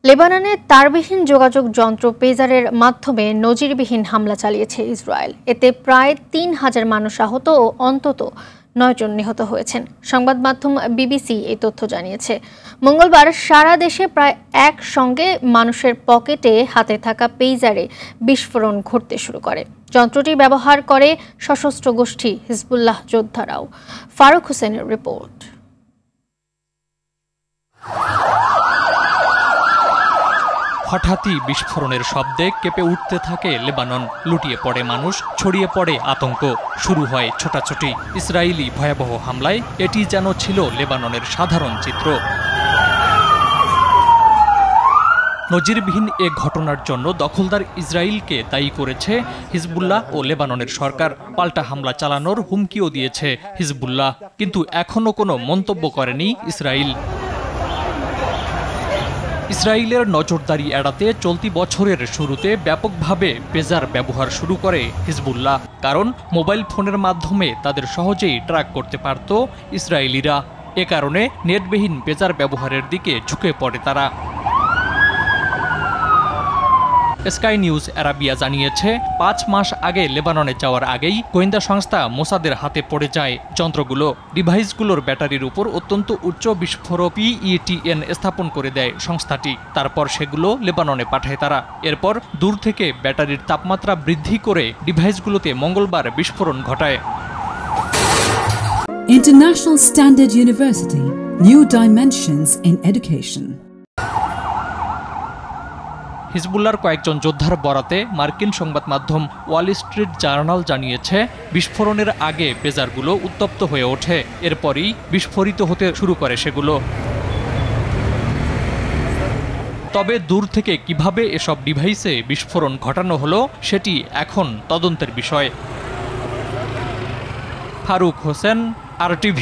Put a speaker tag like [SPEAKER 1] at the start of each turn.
[SPEAKER 1] লেবাননে তারবিহীন যোগাযোগ যন্ত্র পেজারের মাধ্যমে নজিরবিহীন হামলা চালিয়েছে ইসরায়েল। এতে প্রায় ৩,০০০ মানুষ আহত ও অন্তত ৯ জন নিহত হয়েছেন। সংবাদ মাধ্যম বিবিসি এই তথ্য জানিয়েছে। মঙ্গলবার সারা দেশে প্রায় একসঙ্গে মানুষের পকেটে হাতে থাকা পেজারে বিস্ফোরণ ঘটতে শুরু করে। যন্ত্রটি ব্যবহার করে সশস্ত্র গোষ্ঠী হিজবুল্লাহ যোদ্ধারাও। ফারুক হোসেনের রিপোর্ট।
[SPEAKER 2] হঠাৎই বিস্ফোরণের শব্দে কেঁপে উঠতে থাকে লেবানন। লুটিয়ে পড়ে মানুষ, ছড়িয়ে পড়ে আতঙ্ক, শুরু হয় ছোটাছুটি। ইসরায়েলি ভয়াবহ হামলায় এটি যেন ছিল লেবাননের সাধারণ চিত্র। নজিরবিহীন এ ঘটনার জন্য দখলদার ইসরায়েলকে দায়ী করেছে হিজবুল্লাহ ও লেবাননের সরকার। পাল্টা হামলা চালানোর হুমকিও দিয়েছে হিজবুল্লাহ, কিন্তু এখনও কোনো মন্তব্য করেনি ইসরায়েল। ইসরায়েলের নজরদারি এড়াতে চলতি বছরের শুরুতে ব্যাপকভাবে পেজার ব্যবহার শুরু করে হিজবুল্লাহ, কারণ মোবাইল ফোনের মাধ্যমে তাদের সহজেই ট্র্যাক করতে পারত ইসরায়েলিরা। এ কারণে নেটবিহীন পেজার ব্যবহারের দিকে ঝুঁকে পড়ে তারা। স্কাই নিউজ আরাবিয়া জানিয়েছে, ৫ মাস আগে লেবাননে যাওয়ার আগেই গোয়েন্দা সংস্থা মোসাদের হাতে পড়ে যায় যন্ত্রগুলো। ডিভাইসগুলোর ব্যাটারির উপর অত্যন্ত উচ্চ বিস্ফোরক PETN স্থাপন করে দেয় সংস্থাটি। তারপর সেগুলো লেবাননে পাঠায় তারা। এরপর দূর থেকে ব্যাটারির তাপমাত্রা বৃদ্ধি করে ডিভাইসগুলোতে মঙ্গলবার বিস্ফোরণ ঘটায়।
[SPEAKER 3] International Standard University, New Dimensions in Education.
[SPEAKER 2] হিজবুল্লাহর কয়েকজন যোদ্ধার বরাতে মার্কিন সংবাদ মাধ্যম ওয়াল স্ট্রিট জার্নাল জানিয়েছে, বিস্ফোরণের আগে পেজারগুলো উত্তপ্ত হয়ে ওঠে। এরপরই বিস্ফোরিত হতে শুরু করে সেগুলো। তবে দূর থেকে কিভাবে এসব ডিভাইসে বিস্ফোরণ ঘটানো হলো সেটি এখন তদন্তের বিষয়। ফারুক হোসেন, RTV।